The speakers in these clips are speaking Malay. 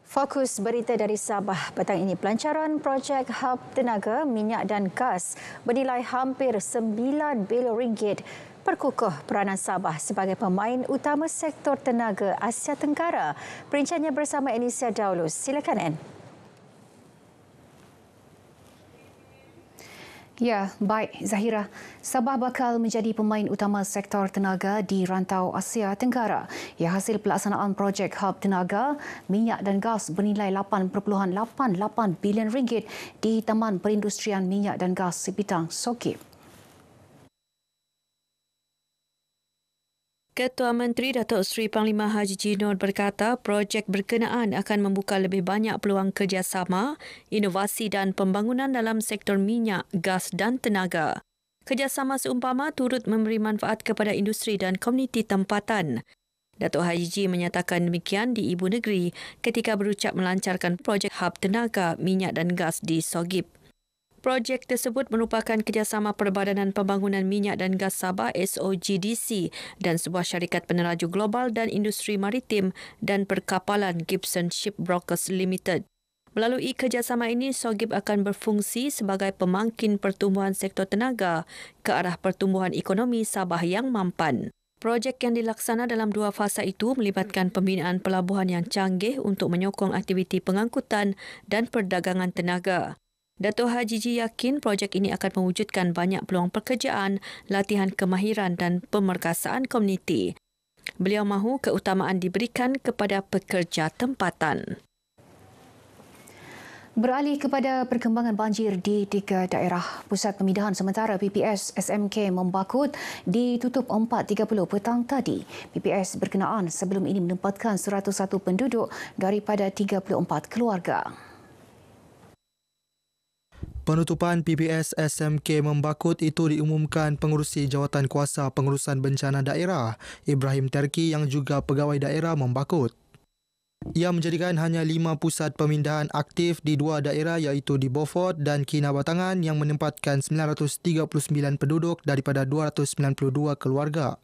Fokus berita dari Sabah petang ini, pelancaran projek hub tenaga minyak dan gas bernilai hampir 9 bilion ringgit perkukuh peranan Sabah sebagai pemain utama sektor tenaga Asia Tenggara. Perinciannya bersama Anisia Daulus. Silakan, Ann. Ya, baik Zahira. Sabah bakal menjadi pemain utama sektor tenaga di rantau Asia Tenggara. Ya, hasil pelaksanaan projek hub tenaga, minyak dan gas bernilai 8.88 bilion ringgit di Taman Perindustrian Minyak dan Gas Sipitang, Sogip. Ketua Menteri Datuk Seri Panglima Haji Jinor berkata projek berkenaan akan membuka lebih banyak peluang kerjasama, inovasi dan pembangunan dalam sektor minyak, gas dan tenaga. Kerjasama seumpama turut memberi manfaat kepada industri dan komuniti tempatan. Datuk Haji menyatakan demikian di Ibu Negeri ketika berucap melancarkan projek hub tenaga, minyak dan gas di Sogip. Projek tersebut merupakan kerjasama Perbadanan Pembangunan Minyak dan Gas Sabah SOGDC dan sebuah syarikat peneraju global dan industri maritim dan perkapalan Gibson Shipbrokers Limited. Melalui kerjasama ini, Sogip akan berfungsi sebagai pemangkin pertumbuhan sektor tenaga ke arah pertumbuhan ekonomi Sabah yang mampan. Projek yang dilaksana dalam dua fasa itu melibatkan pembinaan pelabuhan yang canggih untuk menyokong aktiviti pengangkutan dan perdagangan tenaga. Datuk Haji yakin projek ini akan mewujudkan banyak peluang pekerjaan, latihan kemahiran dan pemerkasaan komuniti. Beliau mahu keutamaan diberikan kepada pekerja tempatan. Beralih kepada perkembangan banjir di 3 daerah, Pusat Pemindahan Sementara PPS SMK Membakut ditutup 4.30 petang tadi. PPS berkenaan sebelum ini menempatkan 101 penduduk daripada 34 keluarga. Penutupan PPS SMK Membakut itu diumumkan Pengerusi Jawatan Kuasa Pengurusan Bencana Daerah, Ibrahim Terki yang juga pegawai daerah Membakut. Ia menjadikan hanya 5 pusat pemindahan aktif di 2 daerah iaitu di Beaufort dan Kinabatangan yang menempatkan 939 penduduk daripada 292 keluarga.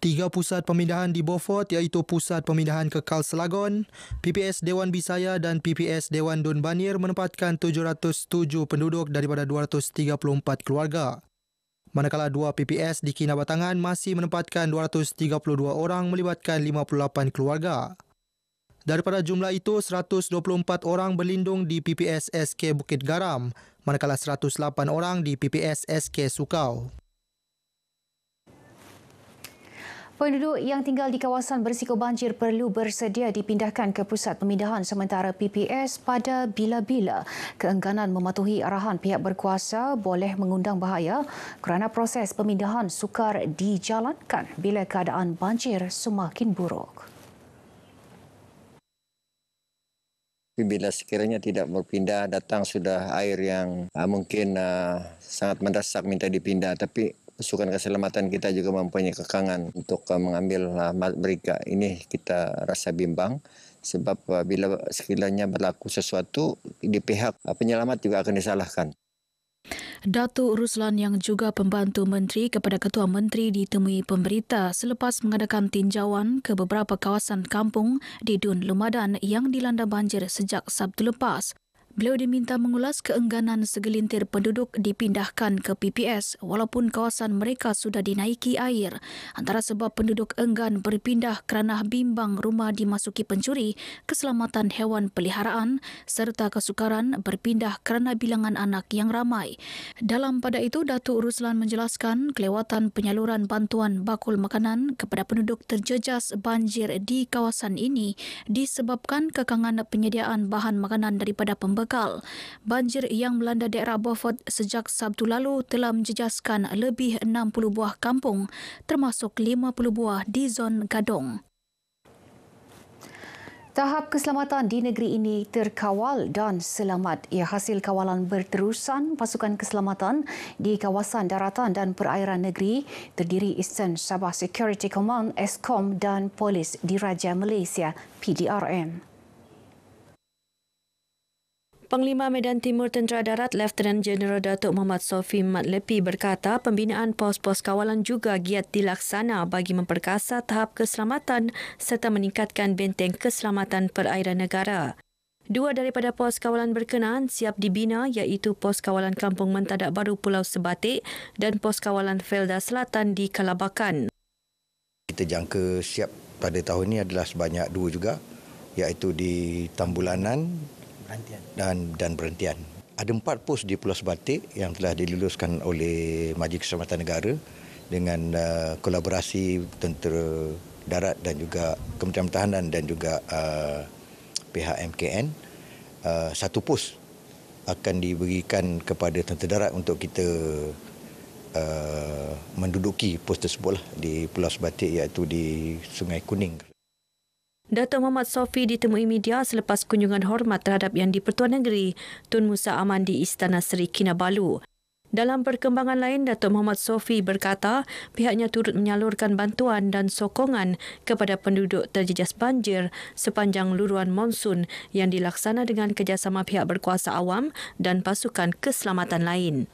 3 pusat pemindahan di Beaufort iaitu Pusat Pemindahan Kekal Selagon, PPS Dewan Bisaya dan PPS Dewan Dun Banir menempatkan 707 penduduk daripada 234 keluarga. Manakala 2 PPS di Kinabatangan masih menempatkan 232 orang melibatkan 58 keluarga. Daripada jumlah itu, 124 orang berlindung di PPS SK Bukit Garam, manakala 108 orang di PPS SK Sukau. Penduduk yang tinggal di kawasan berisiko banjir perlu bersedia dipindahkan ke Pusat Pemindahan Sementara PPS pada bila-bila. Keengganan mematuhi arahan pihak berkuasa boleh mengundang bahaya kerana proses pemindahan sukar dijalankan bila keadaan banjir semakin buruk. Bila sekiranya tidak berpindah, datang sudah air yang mungkin sangat mendesak minta dipindah, tapi pasukan keselamatan kita juga mempunyai kekangan untuk mengambil mereka. Ini kita rasa bimbang sebab bila sekiranya berlaku sesuatu di pihak penyelamat juga akan disalahkan. Datuk Ruslan yang juga pembantu menteri kepada Ketua Menteri ditemui pemberita selepas mengadakan tinjauan ke beberapa kawasan kampung di Dun Lumadan yang dilanda banjir sejak Sabtu lepas. Beliau diminta mengulas keengganan segelintir penduduk dipindahkan ke PPS walaupun kawasan mereka sudah dinaiki air. Antara sebab penduduk enggan berpindah kerana bimbang rumah dimasuki pencuri, keselamatan hewan peliharaan serta kesukaran berpindah kerana bilangan anak yang ramai. Dalam pada itu, Datuk Ruslan menjelaskan kelewatan penyaluran bantuan bakul makanan kepada penduduk terjejas banjir di kawasan ini disebabkan kekangan penyediaan bahan makanan daripada pembekal. Banjir yang melanda daerah Beaufort sejak Sabtu lalu telah menjejaskan lebih 60 buah kampung, termasuk 50 buah di zon Gadong. Tahap keselamatan di negeri ini terkawal dan selamat. Ia hasil kawalan berterusan pasukan keselamatan di kawasan daratan dan perairan negeri terdiri Eastern Sabah Security Command ESCOM dan Polis Diraja Malaysia PDRM. Panglima Medan Timur Tentera Darat Lieutenant Jeneral Datuk Muhammad Sofi Mat Lepi berkata pembinaan pos-pos kawalan juga giat dilaksana bagi memperkasa tahap keselamatan serta meningkatkan benteng keselamatan perairan negara. Dua daripada pos kawalan berkenaan siap dibina iaitu pos kawalan Kampung Mentadak Baru Pulau Sebatik dan pos kawalan Felda Selatan di Kalabakan. Kita jangka siap pada tahun ini adalah sebanyak 2 juga, iaitu di Tambulanan dan Berhentian. Ada 4 pos di Pulau Sebatik yang telah diluluskan oleh Majlis Keselamatan Negara dengan kolaborasi Tentera Darat dan juga Kementerian Pertahanan dan juga pihak MKN. 1 pos akan diberikan kepada Tentera Darat untuk kita menduduki pos tersebut di Pulau Sebatik, iaitu di Sungai Kuning. Datuk Muhammad Sofi ditemui media selepas kunjungan hormat terhadap Yang di-Pertuan Negeri Tun Musa Aman di Istana Seri Kinabalu. Dalam perkembangan lain, Datuk Muhammad Sofi berkata pihaknya turut menyalurkan bantuan dan sokongan kepada penduduk terjejas banjir sepanjang luruan monsun yang dilaksana dengan kerjasama pihak berkuasa awam dan pasukan keselamatan lain.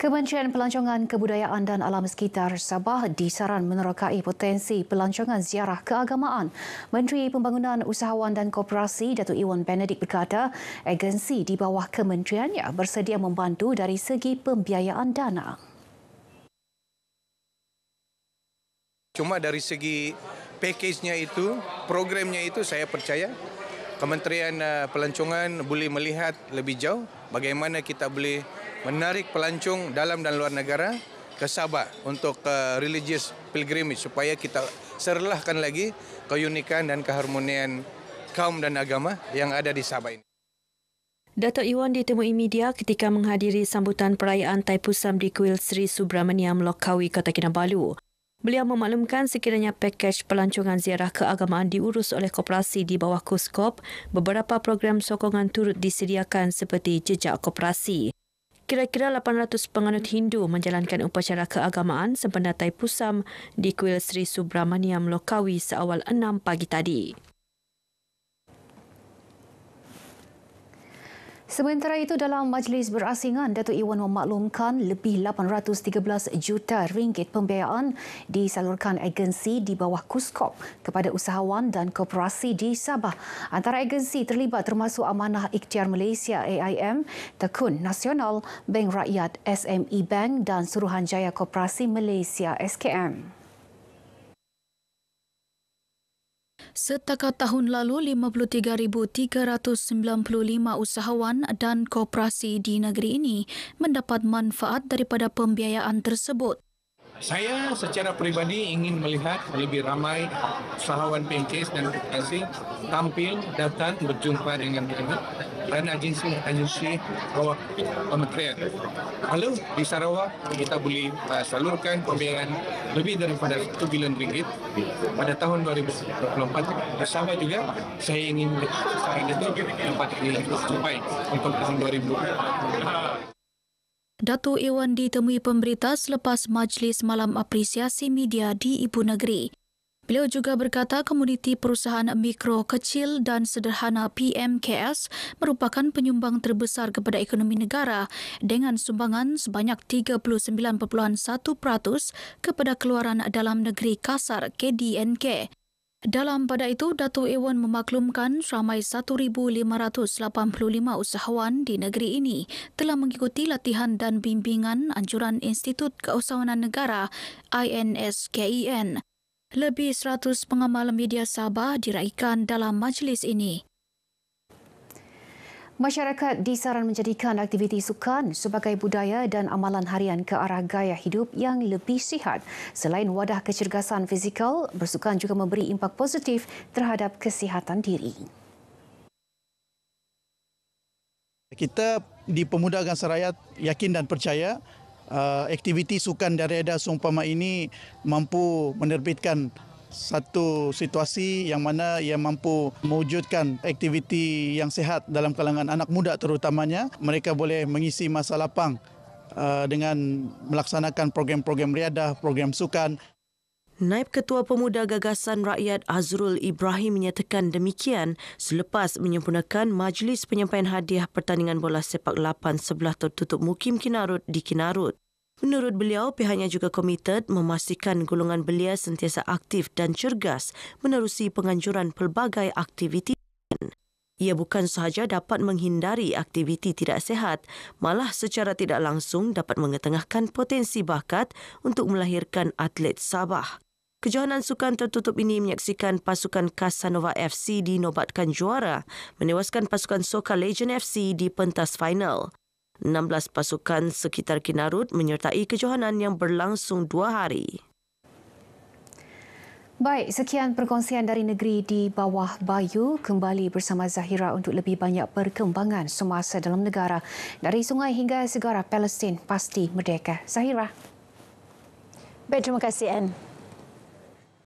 Kementerian Pelancongan Kebudayaan dan Alam Sekitar Sabah disaran menerokai potensi pelancongan ziarah keagamaan. Menteri Pembangunan Usahawan dan Koperasi Datuk Iwan Benedict berkata agensi di bawah kementeriannya bersedia membantu dari segi pembiayaan dana. Cuma dari segi pakejnya itu, programnya itu saya percaya Kementerian Pelancongan boleh melihat lebih jauh bagaimana kita boleh menarik pelancong dalam dan luar negara ke Sabah untuk religious pilgrimage supaya kita serlahkan lagi keunikan dan keharmonian kaum dan agama yang ada di Sabah ini. Datuk Iwan ditemui media ketika menghadiri sambutan perayaan Taipusam di Kuil Sri Subramaniam Lokawi, Kota Kinabalu. Beliau memaklumkan sekiranya pakej pelancongan ziarah keagamaan diurus oleh koperasi di bawah KUSKOP, beberapa program sokongan turut disediakan seperti jejak koperasi. Kira-kira 800 penganut Hindu menjalankan upacara keagamaan sempena Taipusam di Kuil Sri Subramaniam Lokawi seawal 6 pagi tadi. Sementara itu, dalam majlis berasingan, Datuk Iwan memaklumkan lebih 813 juta ringgit pembiayaan disalurkan agensi di bawah KUSKOP kepada usahawan dan koperasi di Sabah. Antara agensi terlibat termasuk Amanah Ikhtiar Malaysia AIM, Tekun Nasional, Bank Rakyat SME Bank dan Suruhanjaya Koperasi Malaysia SKM. Setakat tahun lalu, 53,395 usahawan dan koperasi di negeri ini mendapat manfaat daripada pembiayaan tersebut. Saya secara peribadi ingin melihat lebih ramai usahawan PNKS dan koperasi tampil, datang, berjumpa dengan kami dan agensi bawah kementerian. Lalu di Sarawak kita boleh salurkan pembiayaan lebih daripada 1 bilion ringgit pada tahun 2024. Bersama juga saya ingin dapat sampai untuk tahun 2024. Datuk Iwan ditemui pemberita selepas majlis malam apresiasi media di Ibu Negeri. Beliau juga berkata komuniti perusahaan mikro, kecil dan sederhana PMKS merupakan penyumbang terbesar kepada ekonomi negara dengan sumbangan sebanyak 39.1% kepada keluaran dalam negeri kasar KDNK. Dalam pada itu, Datuk Iwan memaklumkan ramai 1,585 usahawan di negeri ini telah mengikuti latihan dan bimbingan anjuran Institut Keusahawanan Negara INSKEN. Lebih 100 pengamal media Sabah diraikan dalam majlis ini. Masyarakat disaran menjadikan aktiviti sukan sebagai budaya dan amalan harian ke arah gaya hidup yang lebih sihat. Selain wadah kecergasan fizikal, bersukan juga memberi impak positif terhadap kesihatan diri. Kita di Pemuda Agama Serayat yakin dan percaya aktiviti sukan dariada seumpama ini mampu menerbitkan satu situasi yang mana ia mampu mewujudkan aktiviti yang sihat dalam kalangan anak muda terutamanya. Mereka boleh mengisi masa lapang dengan melaksanakan program-program riadah, program sukan. Naib Ketua Pemuda Gagasan Rakyat Azrul Ibrahim menyatakan demikian selepas menyempurnakan Majlis Penyampaian Hadiah Pertandingan Bola Sepak Lapan sebelah tertutup Mukim Kinarut di Kinarut. Menurut beliau, pihaknya juga komited memastikan golongan belia sentiasa aktif dan cergas menerusi penganjuran pelbagai aktiviti. Ia bukan sahaja dapat menghindari aktiviti tidak sihat, malah secara tidak langsung dapat mengetengahkan potensi bakat untuk melahirkan atlet Sabah. Kejohanan sukan tertutup ini menyaksikan pasukan Casanova FC dinobatkan juara, menewaskan pasukan Soka Legend FC di pentas final. 16 pasukan sekitar Kinarut menyertai kejohanan yang berlangsung 2 hari. Baik, sekian perkongsian dari negeri di bawah Bayu. Kembali bersama Zahira untuk lebih banyak perkembangan semasa dalam negara. Dari sungai hingga segara, Palestin pasti merdeka. Zahira. Baik, terima kasih, Anne.